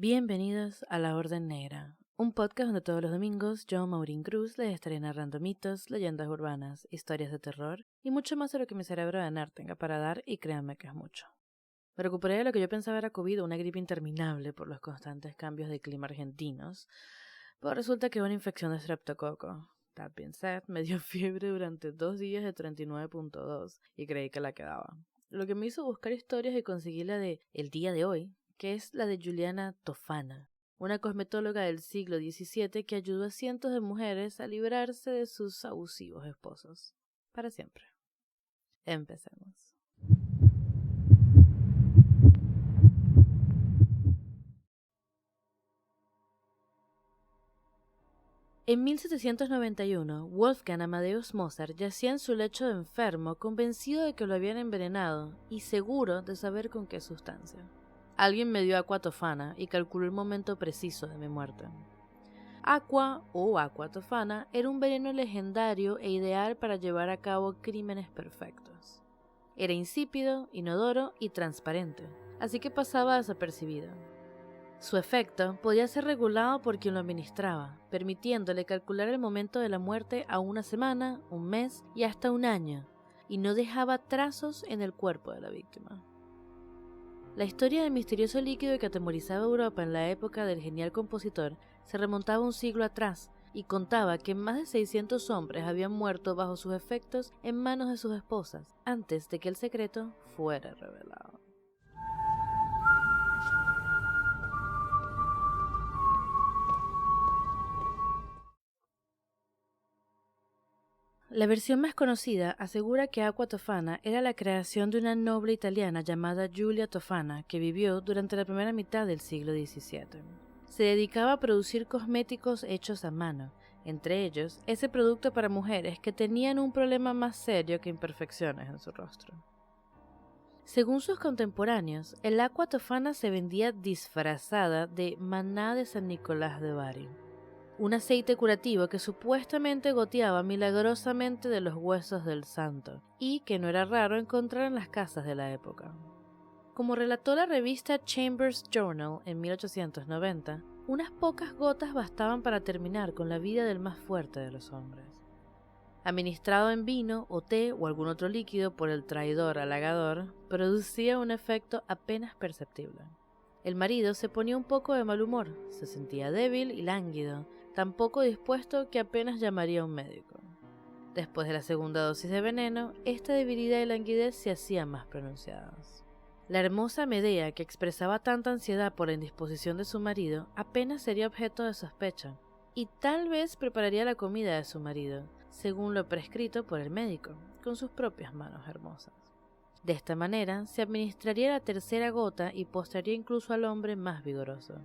Bienvenidos a La Orden Negra, un podcast donde todos los domingos yo, Maureen Cruz, les estaré narrando mitos, leyendas urbanas, historias de terror y mucho más de lo que mi cerebro de nerd tenga para dar, y créanme que es mucho. Me recuperé de lo que yo pensaba era COVID, una gripe interminable por los constantes cambios de clima argentinos, pero resulta que una infección de streptococo. That being said, me dio fiebre durante 2 días de 39.2 y creí que la quedaba. Lo que me hizo buscar historias y conseguí la de El día de hoy, que es la de Juliana Tofana, una cosmetóloga del siglo XVII que ayudó a cientos de mujeres a librarse de sus abusivos esposos. Para siempre. Empecemos. En 1791, Wolfgang Amadeus Mozart yacía en su lecho de enfermo, convencido de que lo habían envenenado y seguro de saber con qué sustancia. Alguien me dio aqua tofana y calculó el momento preciso de mi muerte. Aqua o aqua tofana era un veneno legendario e ideal para llevar a cabo crímenes perfectos. Era insípido, inodoro y transparente, así que pasaba desapercibido. Su efecto podía ser regulado por quien lo administraba, permitiéndole calcular el momento de la muerte a una semana, un mes y hasta un año, y no dejaba trazos en el cuerpo de la víctima. La historia del misterioso líquido que atemorizaba a Europa en la época del genial compositor se remontaba un siglo atrás y contaba que más de 600 hombres habían muerto bajo sus efectos en manos de sus esposas antes de que el secreto fuera revelado. La versión más conocida asegura que aqua tofana era la creación de una noble italiana llamada Giulia Tofana, que vivió durante la primera mitad del siglo XVII. Se dedicaba a producir cosméticos hechos a mano, entre ellos ese producto para mujeres que tenían un problema más serio que imperfecciones en su rostro. Según sus contemporáneos, el aqua tofana se vendía disfrazada de maná de San Nicolás de Bari, un aceite curativo que supuestamente goteaba milagrosamente de los huesos del santo, y que no era raro encontrar en las casas de la época. Como relató la revista Chambers Journal en 1890, unas pocas gotas bastaban para terminar con la vida del más fuerte de los hombres. Administrado en vino o té o algún otro líquido por el traidor halagador, producía un efecto apenas perceptible. El marido se ponía un poco de mal humor, se sentía débil y lánguido, tan poco dispuesto que apenas llamaría a un médico. Después de la segunda dosis de veneno, esta debilidad y languidez se hacían más pronunciadas. La hermosa Medea, que expresaba tanta ansiedad por la indisposición de su marido, apenas sería objeto de sospecha, y tal vez prepararía la comida de su marido, según lo prescrito por el médico, con sus propias manos hermosas. De esta manera, se administraría la tercera gota y postraría incluso al hombre más vigoroso.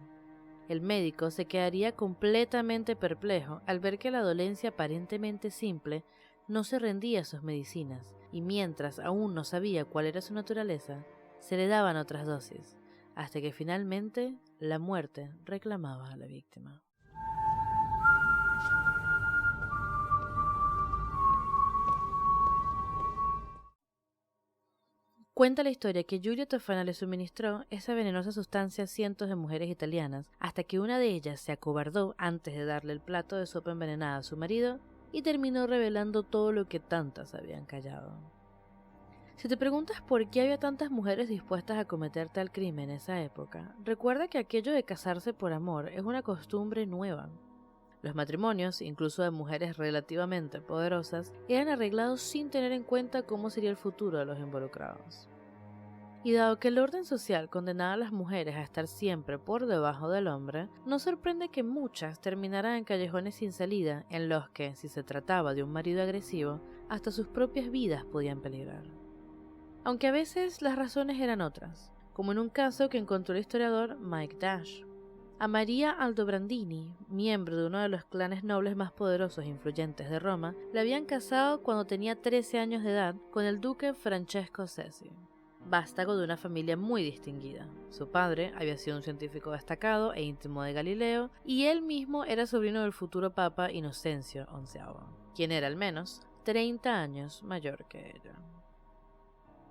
El médico se quedaría completamente perplejo al ver que la dolencia aparentemente simple no se rendía a sus medicinas, y mientras aún no sabía cuál era su naturaleza, se le daban otras dosis, hasta que finalmente la muerte reclamaba a la víctima. Cuenta la historia que Giulia Tofana le suministró esa venenosa sustancia a cientos de mujeres italianas, hasta que una de ellas se acobardó antes de darle el plato de sopa envenenada a su marido y terminó revelando todo lo que tantas habían callado. Si te preguntas por qué había tantas mujeres dispuestas a cometer tal crimen en esa época, recuerda que aquello de casarse por amor es una costumbre nueva. Los matrimonios, incluso de mujeres relativamente poderosas, eran arreglados sin tener en cuenta cómo sería el futuro de los involucrados. Y dado que el orden social condenaba a las mujeres a estar siempre por debajo del hombre, no sorprende que muchas terminaran en callejones sin salida, en los que, si se trataba de un marido agresivo, hasta sus propias vidas podían peligrar. Aunque a veces las razones eran otras, como en un caso que encontró el historiador Mike Dash. A María Aldobrandini, miembro de uno de los clanes nobles más poderosos e influyentes de Roma, la habían casado cuando tenía 13 años de edad con el duque Francesco Cesi, vástago de una familia muy distinguida. Su padre había sido un científico destacado e íntimo de Galileo, y él mismo era sobrino del futuro papa Inocencio XI, quien era al menos 30 años mayor que ella.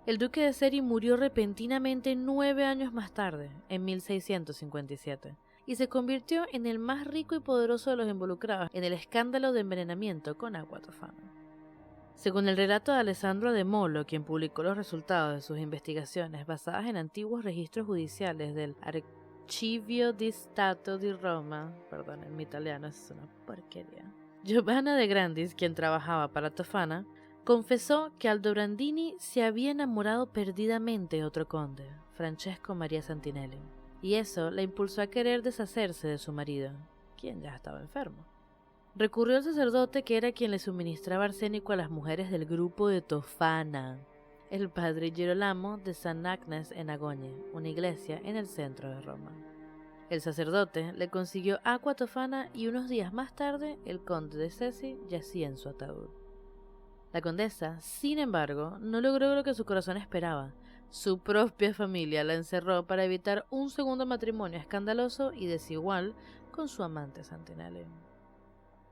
El duque de Ceri murió repentinamente 9 años más tarde, en 1657, y se convirtió en el más rico y poderoso de los involucrados en el escándalo de envenenamiento con agua tofana. Según el relato de Alessandro de Molo, quien publicó los resultados de sus investigaciones basadas en antiguos registros judiciales del Archivio di Stato di Roma, perdón, en mi italiano es una porquería, Giovanna de Grandis, quien trabajaba para Tofana, confesó que Aldobrandini se había enamorado perdidamente de otro conde, Francesco Maria Santinelli, y eso la impulsó a querer deshacerse de su marido, quien ya estaba enfermo. Recurrió al sacerdote que era quien le suministraba arsénico a las mujeres del grupo de Tofana, el padre Girolamo de San Agnes en Agogne, una iglesia en el centro de Roma. El sacerdote le consiguió agua tofana y unos días más tarde el conde de Cesi yacía en su ataúd. La condesa, sin embargo, no logró lo que su corazón esperaba. Su propia familia la encerró para evitar un segundo matrimonio escandaloso y desigual con su amante Santinelli.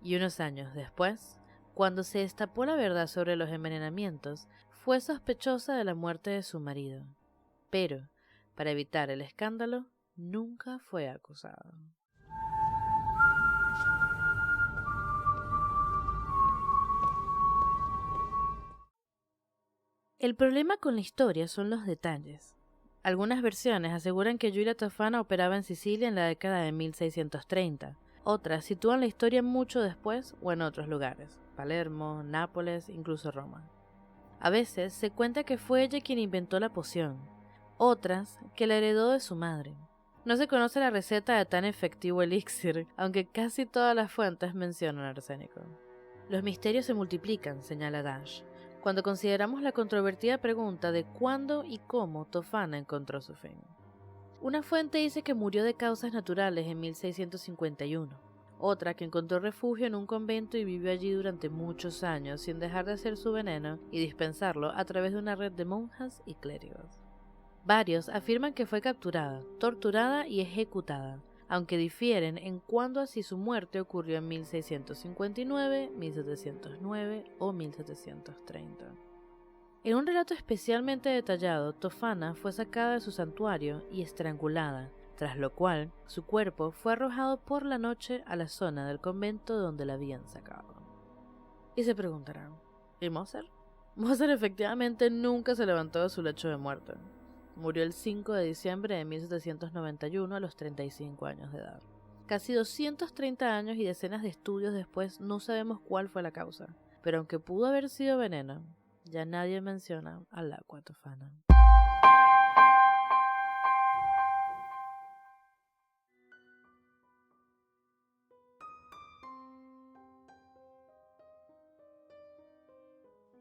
Y unos años después, cuando se destapó la verdad sobre los envenenamientos, fue sospechosa de la muerte de su marido. Pero, para evitar el escándalo, nunca fue acusada. El problema con la historia son los detalles. Algunas versiones aseguran que Giulia Tofana operaba en Sicilia en la década de 1630. Otras sitúan la historia mucho después o en otros lugares, Palermo, Nápoles, incluso Roma. A veces se cuenta que fue ella quien inventó la poción, otras que la heredó de su madre. No se conoce la receta de tan efectivo elixir, aunque casi todas las fuentes mencionan arsénico. Los misterios se multiplican, señala Dash, cuando consideramos la controvertida pregunta de cuándo y cómo Tofana encontró su fin. Una fuente dice que murió de causas naturales en 1651, otra que encontró refugio en un convento y vivió allí durante muchos años sin dejar de hacer su veneno y dispensarlo a través de una red de monjas y clérigos. Varios afirman que fue capturada, torturada y ejecutada, aunque difieren en cuándo así su muerte ocurrió en 1659, 1709 o 1730. En un relato especialmente detallado, Tofana fue sacada de su santuario y estrangulada, tras lo cual su cuerpo fue arrojado por la noche a la zona del convento donde la habían sacado. Y se preguntarán, ¿y Mozart? Mozart efectivamente nunca se levantó de su lecho de muerte. Murió el 5 de diciembre de 1791 a los 35 años de edad. Casi 230 años y decenas de estudios después no sabemos cuál fue la causa, pero aunque pudo haber sido veneno, ya nadie menciona al agua tofana.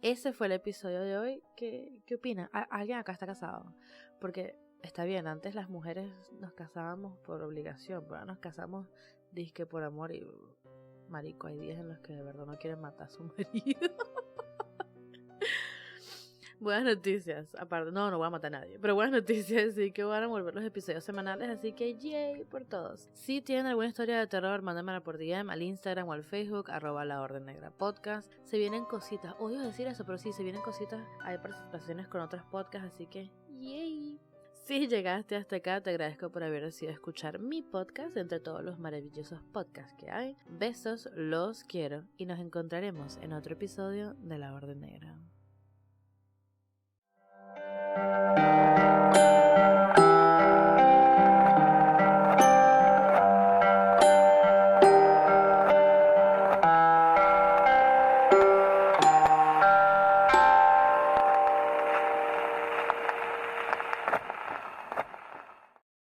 Ese fue el episodio de hoy. ¿Qué opina? ¿Alguien acá está casado? Porque está bien, antes las mujeres nos casábamos por obligación, pero ahora nos casamos dizque por amor y marico, hay días en los que de verdad no quieren matar a su marido. Buenas noticias, aparte, no voy a matar a nadie, pero buenas noticias, sí que van a volver los episodios semanales, así que yay por todos. Si tienen alguna historia de terror, mándenmela por DM al Instagram o al Facebook, @laordennegrapodcast. Se vienen cositas, odio decir eso, pero sí, se vienen cositas, hay participaciones con otros podcasts, así que yay. Si llegaste hasta acá, te agradezco por haber decidido escuchar mi podcast entre todos los maravillosos podcasts que hay. Besos, los quiero y nos encontraremos en otro episodio de La Orden Negra.